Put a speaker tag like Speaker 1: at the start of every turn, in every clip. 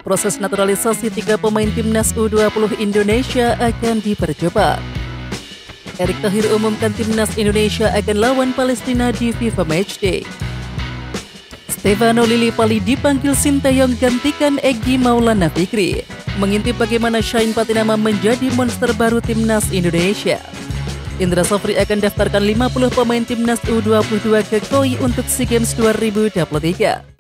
Speaker 1: proses naturalisasi 3 pemain timnas U20 Indonesia akan dipercepat. Erick Thohir umumkan timnas Indonesia akan lawan Palestina di FIFA Matchday. Stefano Lillipali dipanggil Sinteyong gantikan Egy Maulana Fikri, mengintip bagaimana Shine Patinama menjadi monster baru timnas Indonesia. Indra Safri akan daftarkan 50 pemain timnas U22 ke KOI untuk SEA Games 2023.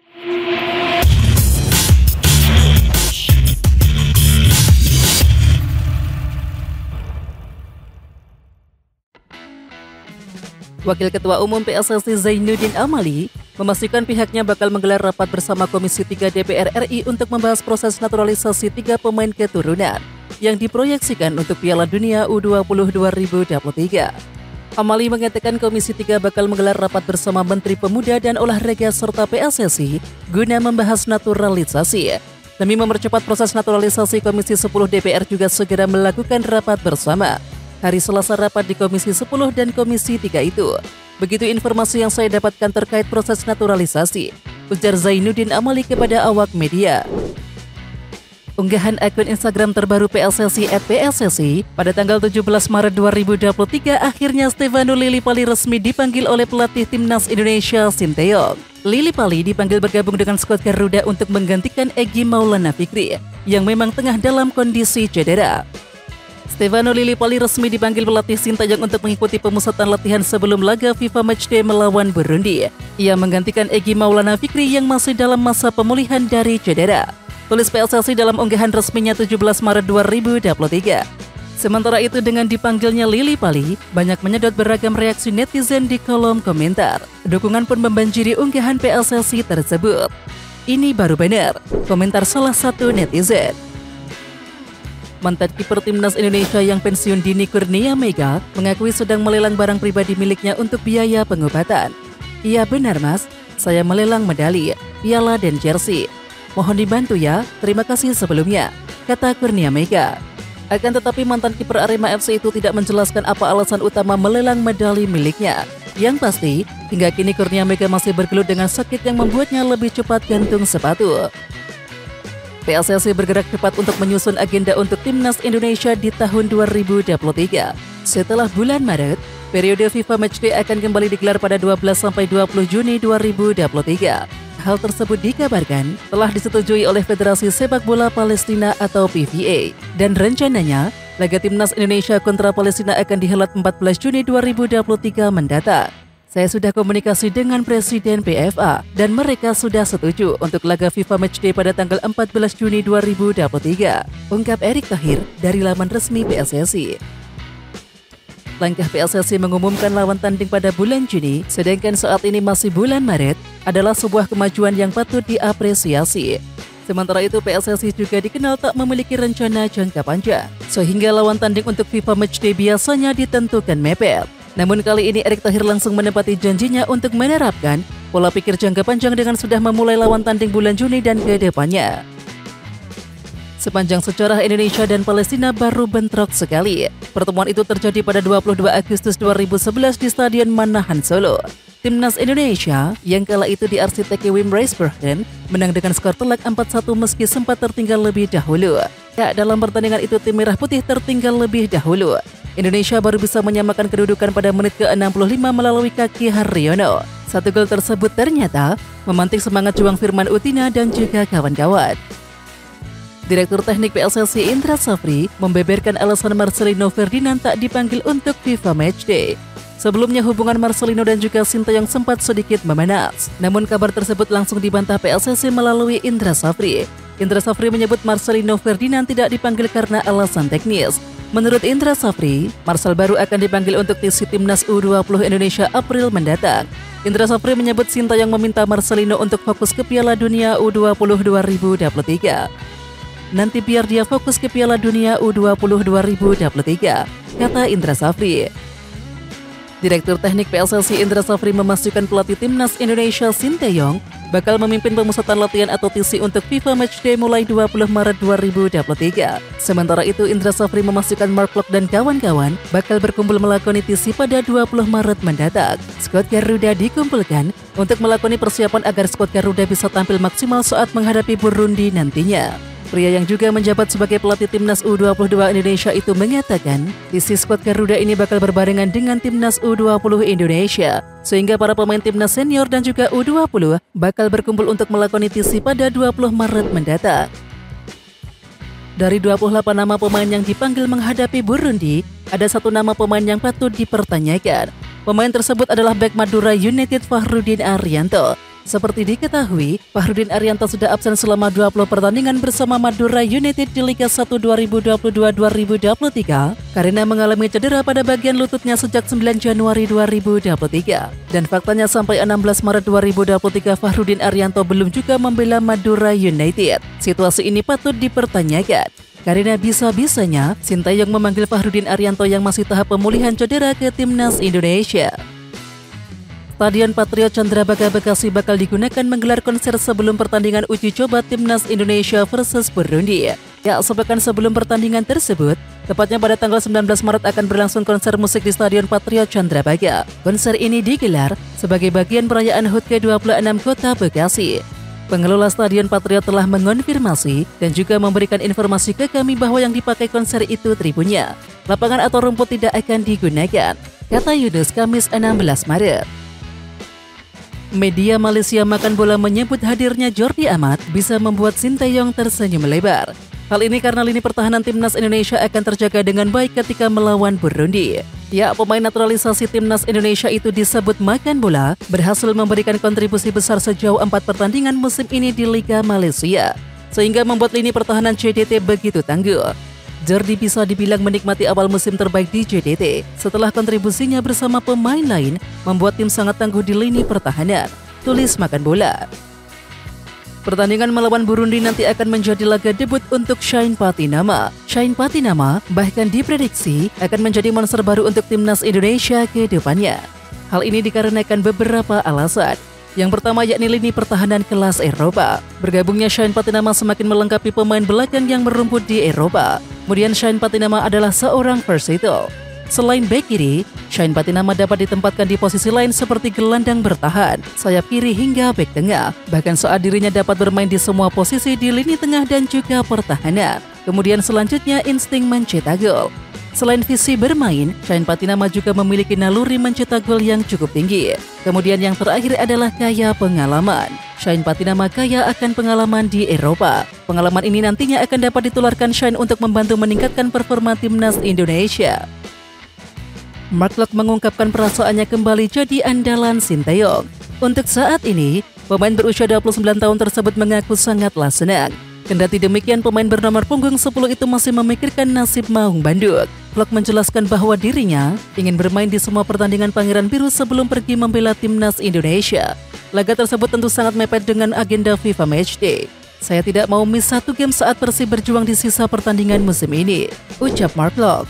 Speaker 1: Wakil Ketua Umum PSSI Zainuddin Amali memastikan pihaknya bakal menggelar rapat bersama Komisi 3 DPR RI untuk membahas proses naturalisasi 3 pemain keturunan yang diproyeksikan untuk Piala Dunia U20 2023. Amali mengatakan Komisi 3 bakal menggelar rapat bersama Menteri Pemuda dan Olahraga serta PSSI guna membahas naturalisasi. Demi mempercepat proses naturalisasi, Komisi 10 DPR juga segera melakukan rapat bersama. Hari Selasa rapat di Komisi 10 dan Komisi 3 itu. Begitu informasi yang saya dapatkan terkait proses naturalisasi, ujar Zainuddin Amali kepada awak media. Unggahan akun Instagram terbaru PSSI @PSSI pada tanggal 17 Maret 2023 akhirnya Stefano Lillipali resmi dipanggil oleh pelatih timnas Indonesia Sinteyong. Lillipali dipanggil bergabung dengan skuad Garuda untuk menggantikan Egy Maulana Fikri yang memang tengah dalam kondisi cedera. Stefano Lillipali resmi dipanggil pelatih Sinteyong untuk mengikuti pemusatan latihan sebelum laga FIFA Matchday melawan Burundi. Ia menggantikan Egy Maulana Fikri yang masih dalam masa pemulihan dari cedera. Tulis PSSI dalam unggahan resminya 17 Maret 2023. Sementara itu dengan dipanggilnya Lillipali, banyak menyedot beragam reaksi netizen di kolom komentar. Dukungan pun membanjiri unggahan PSSI tersebut. Ini baru benar, komentar salah satu netizen. Mantan kiper timnas Indonesia yang pensiun dini Kurnia Mega mengakui sedang melelang barang pribadi miliknya untuk biaya pengobatan. Iya benar mas, saya melelang medali, piala dan jersey. Mohon dibantu ya, terima kasih sebelumnya, kata Kurnia Mega. Akan tetapi mantan kiper Arema FC itu tidak menjelaskan apa alasan utama melelang medali miliknya. Yang pasti, hingga kini Kurnia Mega masih bergelut dengan sakit yang membuatnya lebih cepat gantung sepatu. PSSI bergerak cepat untuk menyusun agenda untuk timnas Indonesia di tahun 2023. Setelah bulan Maret, periode FIFA Matchday akan kembali digelar pada 12-20 Juni 2023. Hal tersebut dikabarkan telah disetujui oleh Federasi Sepak Bola Palestina atau PVA. Dan rencananya, laga timnas Indonesia kontra Palestina akan dihelat 14 Juni 2023 mendatang. Saya sudah komunikasi dengan Presiden PFA dan mereka sudah setuju untuk laga FIFA Matchday pada tanggal 14 Juni 2023, ungkap Erick Thohir dari laman resmi PSSI. Langkah PSSI mengumumkan lawan tanding pada bulan Juni, sedangkan saat ini masih bulan Maret, adalah sebuah kemajuan yang patut diapresiasi. Sementara itu PSSI juga dikenal tak memiliki rencana jangka panjang, sehingga lawan tanding untuk FIFA Matchday biasanya ditentukan mepet. Namun kali ini Erick Thohir langsung menepati janjinya untuk menerapkan pola pikir jangka panjang dengan sudah memulai lawan tanding bulan Juni dan ke depannya. Sepanjang sejarah Indonesia dan Palestina baru bentrok sekali. Pertemuan itu terjadi pada 22 Agustus 2011 di Stadion Manahan Solo. Timnas Indonesia yang kala itu diarsiteki Wim Rijsbergen menang dengan skor telak 4-1 meski sempat tertinggal lebih dahulu. Ya, dalam pertandingan itu tim Merah Putih tertinggal lebih dahulu. Indonesia baru bisa menyamakan kedudukan pada menit ke-65 melalui kaki Haryono. Satu gol tersebut ternyata memantik semangat juang Firman Utina dan juga kawan-kawan. Direktur Teknik PSSI Indra Safri membeberkan alasan Marcelino Ferdinand tak dipanggil untuk FIFA Matchday. Sebelumnya hubungan Marcelino dan juga Sinteyong sempat sedikit memanas. Namun kabar tersebut langsung dibantah PSSI melalui Indra Safri. Indra Safri menyebut Marcelino Ferdinand tidak dipanggil karena alasan teknis. Menurut Indra Safri, Marcel baru akan dipanggil untuk TC Timnas U20 Indonesia April mendatang. Indra Safri menyebut Sinteyong meminta Marcelino untuk fokus ke Piala Dunia U20 2023. Nanti biar dia fokus ke Piala Dunia U20 2023, kata Indra Safri. Direktur Teknik PSSI Indra Safri memastikan pelatih timnas Indonesia Sinteyong bakal memimpin pemusatan latihan atau TC untuk FIFA Matchday mulai 20 Maret 2023. Sementara itu Indra Safri memastikan Mark Klok dan kawan-kawan bakal berkumpul melakoni TC pada 20 Maret mendatang. Skuad Garuda dikumpulkan untuk melakoni persiapan agar skuad Garuda bisa tampil maksimal saat menghadapi Burundi nantinya. Pria yang juga menjabat sebagai pelatih timnas U22 Indonesia itu mengatakan, isi skuad Garuda ini bakal berbarengan dengan timnas U20 Indonesia, sehingga para pemain timnas senior dan juga U20 bakal berkumpul untuk melakoni TC pada 20 Maret mendatang. Dari 28 nama pemain yang dipanggil menghadapi Burundi, ada satu nama pemain yang patut dipertanyakan. Pemain tersebut adalah bek Madura United Fahrudin Arianto. Seperti diketahui, Fahrudin Arianto sudah absen selama 20 pertandingan bersama Madura United di Liga 1 2022-2023 karena mengalami cedera pada bagian lututnya sejak 9 Januari 2023. Dan faktanya sampai 16 Maret 2023 Fahrudin Arianto belum juga membela Madura United. Situasi ini patut dipertanyakan karena bisa-bisanya Sintayong memanggil Fahrudin Arianto yang masih tahap pemulihan cedera ke timnas Indonesia. Stadion Patriot Candrabaga Bekasi bakal digunakan menggelar konser sebelum pertandingan uji coba timnas Indonesia versus Burundi. Ya, sepekan sebelum pertandingan tersebut, tepatnya pada tanggal 19 Maret akan berlangsung konser musik di Stadion Patriot Candrabaga. Konser ini digelar sebagai bagian perayaan HUT ke-26 Kota Bekasi. Pengelola Stadion Patriot telah mengonfirmasi dan juga memberikan informasi ke kami bahwa yang dipakai konser itu tribunnya. Lapangan atau rumput tidak akan digunakan, kata Yunus Kamis 16 Maret. Media Malaysia Makan Bola menyebut hadirnya Jordi Amat bisa membuat Sintayong tersenyum lebar. Hal ini karena lini pertahanan timnas Indonesia akan terjaga dengan baik ketika melawan Burundi. Ya, pemain naturalisasi timnas Indonesia itu disebut Makan Bola berhasil memberikan kontribusi besar sejauh 4 pertandingan musim ini di Liga Malaysia, sehingga membuat lini pertahanan JDT begitu tangguh. Jordi bisa dibilang menikmati awal musim terbaik di JDT setelah kontribusinya bersama pemain lain membuat tim sangat tangguh di lini pertahanan, tulis Makan Bola. Pertandingan melawan Burundi nanti akan menjadi laga debut untuk Shane Patinama. Shane Patinama bahkan diprediksi akan menjadi monster baru untuk timnas Indonesia ke depannya. Hal ini dikarenakan beberapa alasan. Yang pertama yakni lini pertahanan kelas Eropa. Bergabungnya Shane Patinama semakin melengkapi pemain belakang yang merumput di Eropa. Kemudian Shane Patinama adalah seorang versatile. Selain bek kiri, Shane Patinama dapat ditempatkan di posisi lain seperti gelandang bertahan, sayap kiri hingga bek tengah. Bahkan saat dirinya dapat bermain di semua posisi di lini tengah dan juga pertahanan. Kemudian selanjutnya insting mencetak gol. Selain visi bermain, Shane Patinama juga memiliki naluri mencetak gol yang cukup tinggi. Kemudian yang terakhir adalah kaya pengalaman. Shane Patinama kaya akan pengalaman di Eropa. Pengalaman ini nantinya akan dapat ditularkan Shane untuk membantu meningkatkan performa timnas Indonesia. Mark Locke mengungkapkan perasaannya kembali jadi andalan Sintayong. Untuk saat ini, pemain berusia 29 tahun tersebut mengaku sangatlah senang. Kendati demikian, pemain bernomor punggung 10 itu masih memikirkan nasib Maung Bandung. Locke menjelaskan bahwa dirinya ingin bermain di semua pertandingan Pangeran Biru sebelum pergi membela timnas Indonesia. Laga tersebut tentu sangat mepet dengan agenda FIFA Matchday. Saya tidak mau miss satu game saat Persib berjuang di sisa pertandingan musim ini, ucap Mark Locke.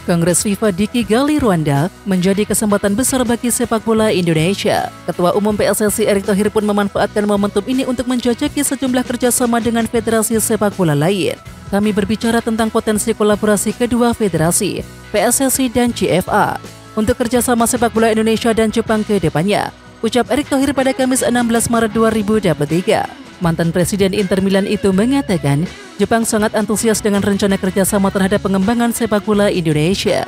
Speaker 1: Kongres FIFA di Kigali, Rwanda menjadi kesempatan besar bagi sepak bola Indonesia. Ketua Umum PSSI Erick Thohir pun memanfaatkan momentum ini untuk menjajaki sejumlah kerjasama dengan federasi sepak bola lain. Kami berbicara tentang potensi kolaborasi kedua federasi, PSSI dan CFA, untuk kerjasama sepak bola Indonesia dan Jepang ke depannya, ucap Erick Thohir pada Kamis 16 Maret 2023. Mantan Presiden Inter Milan itu mengatakan, Jepang sangat antusias dengan rencana kerjasama terhadap pengembangan sepak bola Indonesia.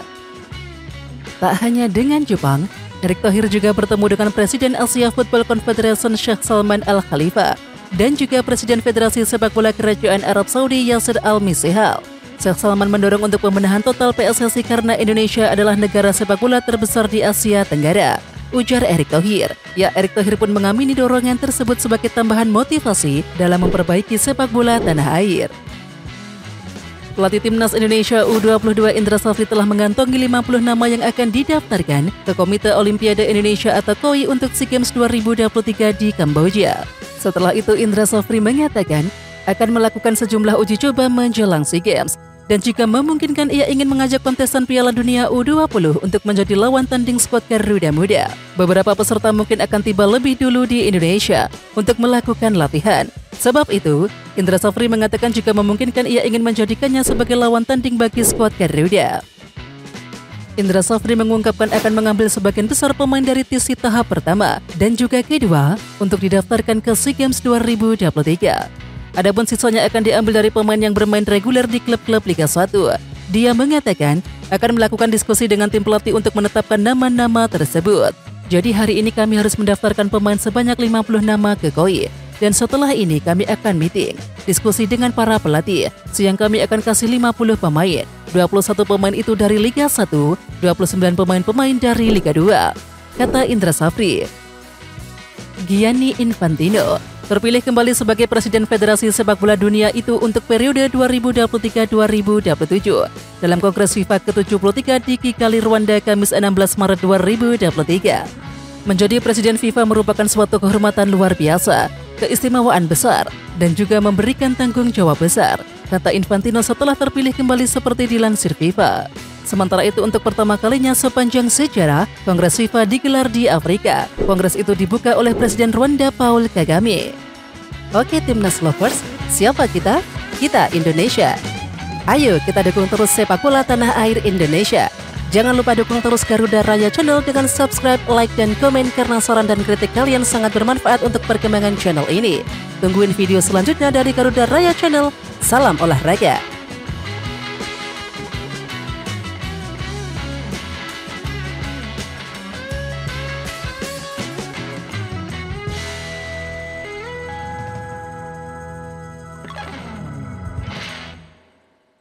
Speaker 1: Tak hanya dengan Jepang, Erick Thohir juga bertemu dengan Presiden Asia Football Confederation Sheikh Salman Al Khalifa dan juga Presiden Federasi Sepak Bola Kerajaan Arab Saudi Yasser Al Misehal. Sheikh Salman mendorong untuk pembenahan total PSSI karena Indonesia adalah negara sepak bola terbesar di Asia Tenggara, ujar Erick Thohir. Ya, Erick Thohir pun mengamini dorongan tersebut sebagai tambahan motivasi dalam memperbaiki sepak bola tanah air. Pelatih timnas Indonesia U22 Indra Safri telah mengantongi 50 nama yang akan didaftarkan ke Komite Olimpiade Indonesia atau KOI untuk SEA Games 2023 di Kamboja. Setelah itu, Indra Safri mengatakan akan melakukan sejumlah uji coba menjelang SEA Games. Dan jika memungkinkan, ia ingin mengajak kontestan Piala Dunia U20 untuk menjadi lawan tanding skuad Garuda Muda. Beberapa peserta mungkin akan tiba lebih dulu di Indonesia untuk melakukan latihan. Sebab itu, Indra Safri mengatakan jika memungkinkan ia ingin menjadikannya sebagai lawan tanding bagi skuad Garuda. Indra Safri mengungkapkan akan mengambil sebagian besar pemain dari TC tahap pertama dan juga kedua untuk didaftarkan ke SEA Games 2023. Adapun sisanya akan diambil dari pemain yang bermain reguler di klub-klub Liga 1. Dia mengatakan akan melakukan diskusi dengan tim pelatih untuk menetapkan nama-nama tersebut. Jadi hari ini kami harus mendaftarkan pemain sebanyak 50 nama ke KOI. Dan setelah ini kami akan meeting, diskusi dengan para pelatih. Siang kami akan kasih 50 pemain. 21 pemain itu dari Liga 1, 29 pemain dari Liga 2. Kata Indra Safri. Gianni Infantino terpilih kembali sebagai Presiden Federasi Sepak Bola Dunia itu untuk periode 2023-2027 dalam Kongres FIFA ke-73 di Kigali, Rwanda, Kamis 16 Maret 2023. Menjadi Presiden FIFA merupakan suatu kehormatan luar biasa, keistimewaan besar, dan juga memberikan tanggung jawab besar, kata Infantino setelah terpilih kembali seperti dilansir FIFA. Sementara itu untuk pertama kalinya sepanjang sejarah, Kongres FIFA digelar di Afrika. Kongres itu dibuka oleh Presiden Rwanda Paul Kagame. Oke Timnas Lovers, siapa kita? Kita Indonesia. Ayo kita dukung terus sepak bola tanah air Indonesia. Jangan lupa dukung terus Garuda Raya Channel dengan subscribe, like, dan komen karena saran dan kritik kalian sangat bermanfaat untuk perkembangan channel ini. Tungguin video selanjutnya dari Garuda Raya Channel. Salam olahraga.